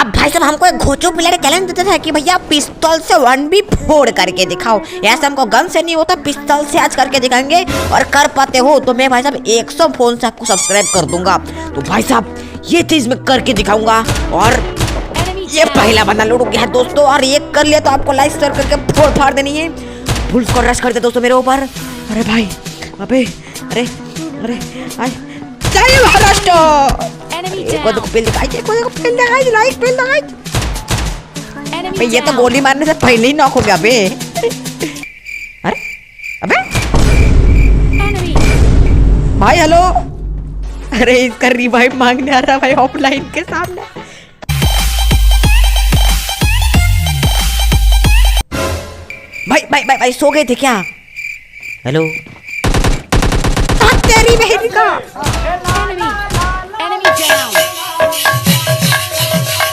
अब भाई साहब हमको एक घोचो प्लेयर चैलेंज देते थे कि भैया पिस्तौल से 1v4 करके दिखाओ। ऐसा हमको गन से नहीं होता, पिस्तौल से आज करके दिखाएंगे और कर पाते हो तो मैं भाई साहब 100 फोन से आपको सब्सक्राइब कर दूंगा। तो भाई साहब ये चीज मैं करके दिखाऊंगा और ये पहला बंदा लूट गया है दोस्तों। और ये कर लिया तो आपको लाइक शेयर करके फोड़ फाड़ देनी है। फुल स्कोर रश कर दे दोस्तों मेरे ऊपर। अरे भाई अबे अरे अरे जय महाराष्ट्र। एक को पेल दिखाई, एक को पेल दिखाई, लाइक पेल दिखाई। भाई ये तो गोली मारने से पहले ही नॉक हो गया बे। अरे अबे भाई हेलो। अरे इसका रिवाइव मांगने आ रहा भाई ऑफलाइन के सामने। भाई सो गए थे क्या? हेलो तेरी बहन का